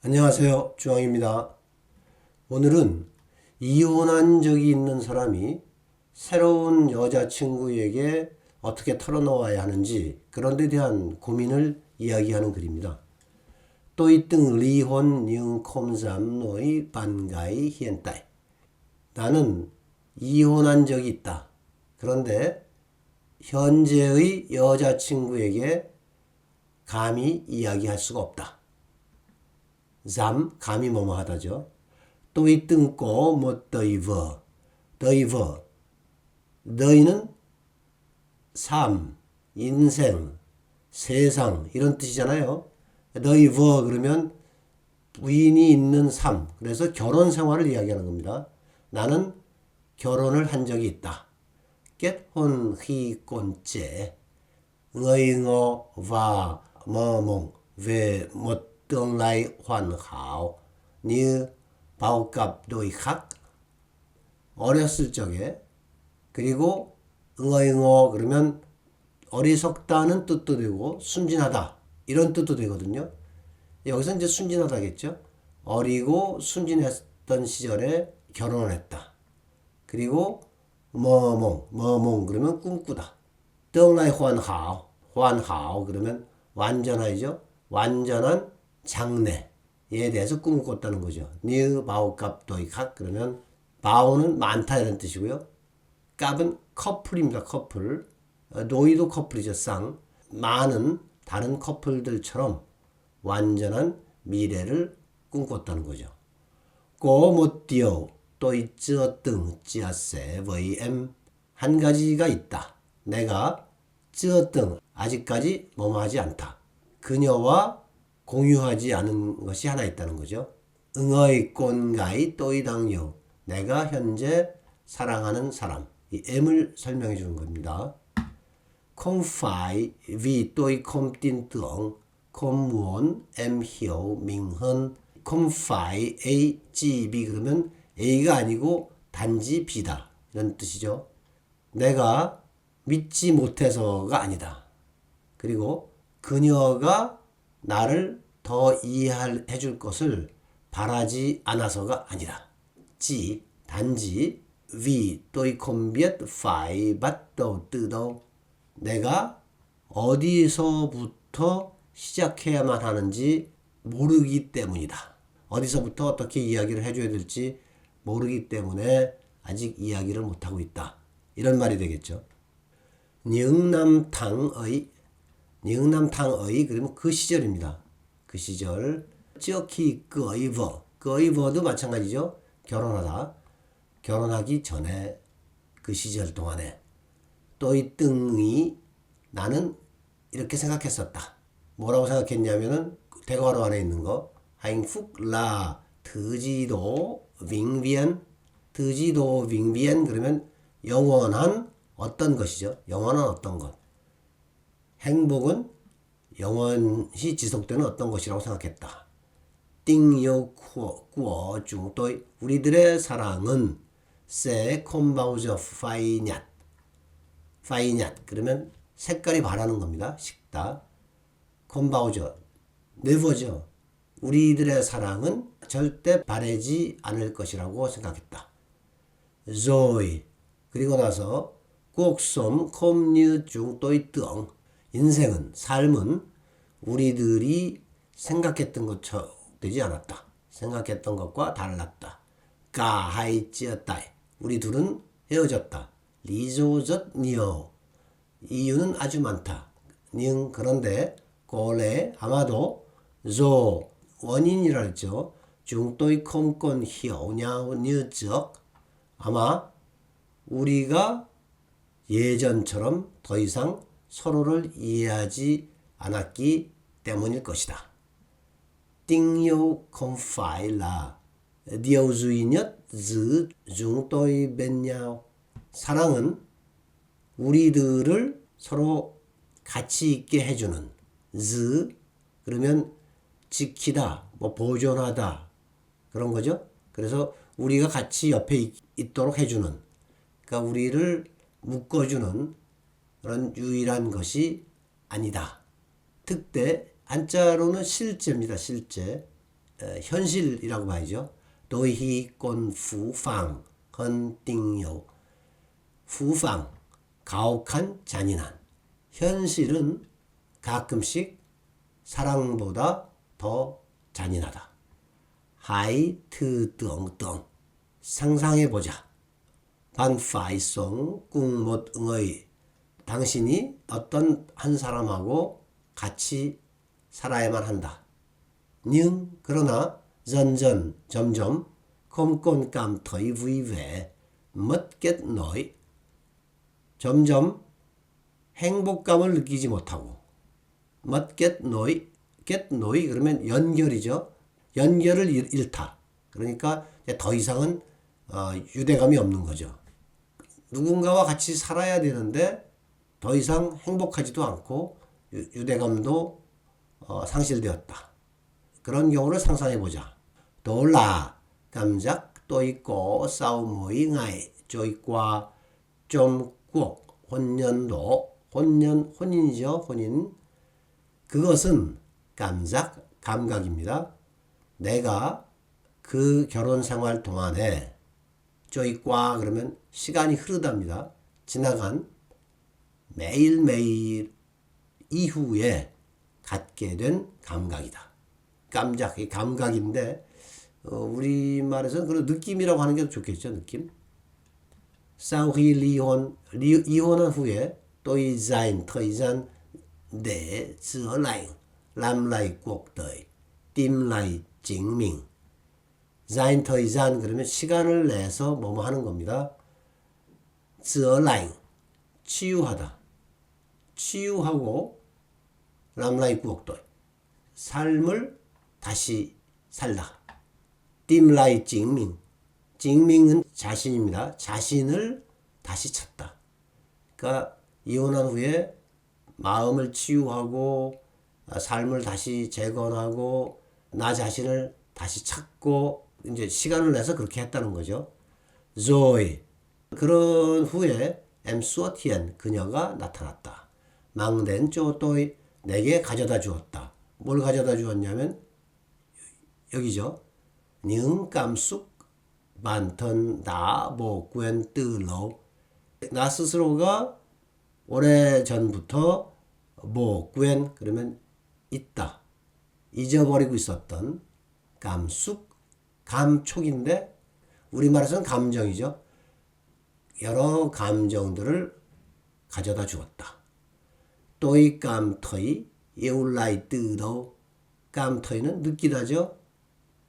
안녕하세요. 주황입니다. 오늘은 이혼한 적이 있는 사람이 새로운 여자친구에게 어떻게 털어놓아야 하는지 그런 데 대한 고민을 이야기하는 글입니다. Tôi từng ly hôn nhưng không dám nói bạn gái hiện tại. 나는 이혼한 적이 있다. 그런데 현재의 여자친구에게 감히 이야기할 수가 없다. 감히 뭐뭐 하다죠. tôi từng có một đời vợ. đời vợ. 너희는 삶, 인생, 세상 이런 뜻이잖아요. 너희 vợ 그러면 부인이 있는 삶. 그래서 결혼 생활을 이야기하는 겁니다. 나는 결혼을 한 적이 있다. kết hôn khi còn trẻ, ngây ngô và mơ mộng về một tương lai hoàn hảo như bao cặp đôi khác. 어렸을 적에 그리고 응어잉어 그러면 어리석다는 뜻도 되고 순진하다 이런 뜻도 되거든요. 여기서 이제 순진하다겠죠. 어리고 순진했던 시절에 결혼을 했다. 그리고 머몽 그러면 꿈꾸다. tương lai hoàn好 그러면 완전하죠. 완전한 장래에 대해서 꿈을 꿨다는 거죠. 뉴 바오캅 도이캅 그러면 바오는 많다 이런 뜻이고요. 깝은 커플입니다. 커플. 도이도 커플이죠. 쌍. 많은 다른 커플들처럼 완전한 미래를 꿈꿨다는 거죠. cô một điều tôi chưa từng chia sẻ với em. 한 가지가 있다. 내가 chưa từng 아직까지 뭐뭐 하지 않다. 그녀와 공유하지 않은 것이 하나 있다는 거죠. 응어이 꼰가이 또이당요. 내가 현재 사랑하는 사람. 이 M을 설명해 주는 겁니다. Không phải vì tôi không tin tưởng, không muốn em hiểu mình hơn. Không phải A, G, B 그러면 A가 아니고 단지 B다. 이런 뜻이죠. 내가 믿지 못해서가 아니다. 그리고 그녀가 나를 더 이해해 줄 것을 바라지 않아서가 아니라 chỉ 단지 vì tôi không biết phải bắt đầu từ đâu. 내가 어디서부터 시작해야만 하는지 모르기 때문이다. 어디서부터 어떻게 이야기를 해줘야 될지 모르기 때문에 아직 이야기를 못하고 있다. 이런 말이 되겠죠. 영남탕의 그러면 그 시절입니다. 그 시절 찌어키 그어이버도 마찬가지죠. 결혼하다. 결혼하기 전에 그 시절 동안에 또이 뜬이 나는 이렇게 생각했었다. 뭐라고 생각했냐면은 대화로 안에 있는 거 hạnh phúc là thứ gì đó vĩnh viễn. thứ gì đó vĩnh viễn 그러면 영원한 어떤 것이죠. 영원한 어떤 것. 행복은 영원히 지속되는 어떤 것이라고 생각했다. 띵요 구어 중도의 우리들의 사랑은 sẽ không bao giờ phai nhạt. phai nhạt 그러면 색깔이 바라는 겁니다. 식다. không bao giờ never죠. 우리들의 사랑은 절대 바래지 않을 것이라고 생각했다. rồi 그리고 나서 cuộc sống không như chúng tôi tưởng. 인생은 삶은 우리들이 생각했던 것처럼 되지 않았다. 생각했던 것과 달랐다. cả hai chia tay. 우리 둘은 헤어졌다. lý do rất nhiều. 이유는 아주 많다. nhưng 그런데 có lẽ 아마도 do 원인이라 했죠. chúng tôi không còn hiểu nhau như trước. 아마 우리가 예전처럼 더 이상 서로를 이해하지 않았기 때문일 것이다. tình yêu không phải là điều duy nhất giữ chúng tôi bên nhau. 사랑은 우리들을 서로 같이 있게 해주는 giữ 그러면 지키다, 뭐 보존하다 그런 거죠. 그래서 우리가 같이 옆에 있도록 해주는, 그러니까 우리를 묶어주는 그런 유일한 것이 아니다. 특대 한자로는 실제입니다. 실제. 현실이라고 봐야죠. 도이 꼰 후방 헌띵요. 후방 가혹한 잔인한. 현실은 가끔씩 사랑보다 더 잔인하다. 하이트 떵떵 상상해보자. 반파이송 꿍못 응의 당신이 어떤 한 사람하고 같이 살아야만 한다. nhưng 그러나 dần 점점 không còn cảm thấy vui vẻ mất kết nối 점점 행복감을 느끼지 못하고 mất kết nối 그러면 연결이죠. 연결을 잃다. 그러니까 더 이상은 유대감이 없는 거죠. 누군가와 같이 살아야 되는데 더 이상 행복하지도 않고 유대감도 상실되었다. 그런 경우를 상상해보자. 돌라 감giác tôi có sau mỗi ngày trôi qua trong cuộc hôn 혼인이죠. 혼인. 그것은 감각입니다. 내가 그 결혼 생활 동안에 쪼이과 그러면 시간이 흐르답니다. 지나간 매일매일 이후에 갖게 된 감각이다. 깜짝이 감각인데 우리말에서는 그런 느낌이라고 하는 게 좋겠죠. 느낌. Sau khi 이혼한 후에 tôi dành thời gian để chữa lành, làm lại cuộc đời, tìm lại chính mình. dành thời gian 그러면 시간을 내서 뭐뭐 하는 겁니다. chữa lành 치유하다. 치유하고 làm lại cuộc đời 삶을 다시 살다. tìm lại chính mình. 증명은 자신입니다. 자신을 다시 찾다. 그러니까 이혼한 후에 마음을 치유하고 삶을 다시 재건하고 나 자신을 다시 찾고 이제 시간을 내서 그렇게 했다는 거죠. rồi 그런 후에 em xuất hiện 그녀가 나타났다. mang đến cho tôi 내게 가져다 주었다. 뭘 가져다 주었냐면 여기죠. những cảm xúc bản thân đã bỏ quên từ lâu. 나 스스로가 오래 전부터 bỏ quên 그러면 있다. 잊어버리고 있었던 감숙 감촉인데 우리말에서는 감정이죠. 여러 감정들을 가져다 주었다. tôi cảm thấy yêu lại từ đâu. cảm thay는 느끼다죠.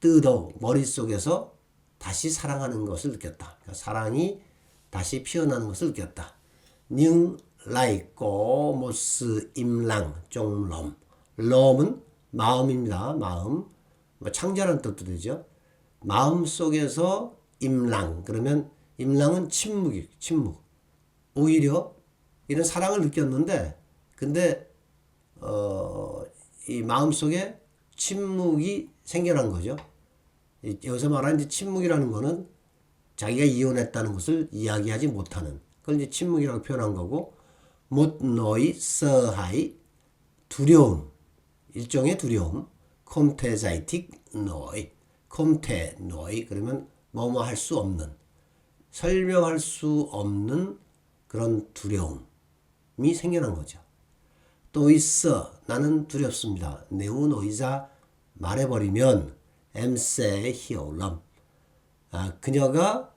từ đâu 머릿속에서 다시 사랑하는 것을 느꼈다. 그러니까 사랑이 다시 피어나는 것을 느꼈다. nhưng lại có một sự im lặng trong lòng. lòng 은 마음입니다. 마음. 창조라는 뜻도 되죠. 마음 속에서 임랑. 그러면 임랑은 침묵. 오히려 이런 사랑을 느꼈는데 근데 이 마음 속에 침묵이 생겨난 거죠. 여기서 말하는 침묵이라는 거는 자기가 이혼했다는 것을 이야기하지 못하는 그걸 이제 침묵이라고 표현한 거고 một nỗi sợ hãi 두려움 일종의 두려움 không thể giải thích nổi không thể nổi 그러면 뭐뭐 할 수 없는 설명할 수 없는 그런 두려움이 생겨난 거죠. 또 있어 나는 두렵습니다. nếu nói ra 말해버리면 em sẽ hiểu lầm. 그녀가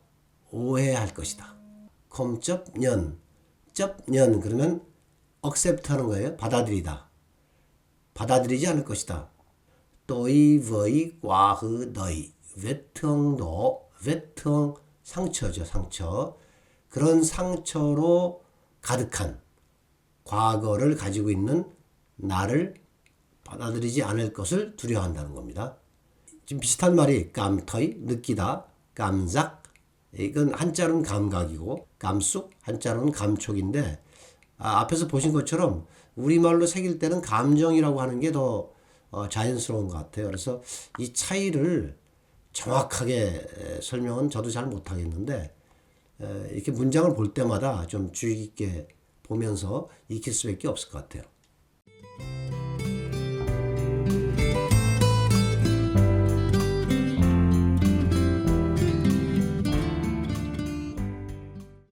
오해할 것이다. không chấp nhận 그러면 accept 하는 거예요. 받아들이다. 받아들이지 않을 것이다. tôi với quá khứ đời vết thương 상처죠. 상처. 그런 상처로 가득한 과거를 가지고 있는 나를 받아들이지 않을 것을 두려워한다는 겁니다. 지금 비슷한 말이 감터이 느끼다, 감작 이건 한자로는 감각이고 감숙 한자로는 감촉인데 앞에서 보신 것처럼 우리말로 새길 때는 감정이라고 하는 게 더 자연스러운 것 같아요. 그래서 이 차이를 정확하게 설명은 저도 잘 못하겠는데 이렇게 문장을 볼 때마다 좀 주의 깊게 보면서 익힐 수밖에 없을 것 같아요.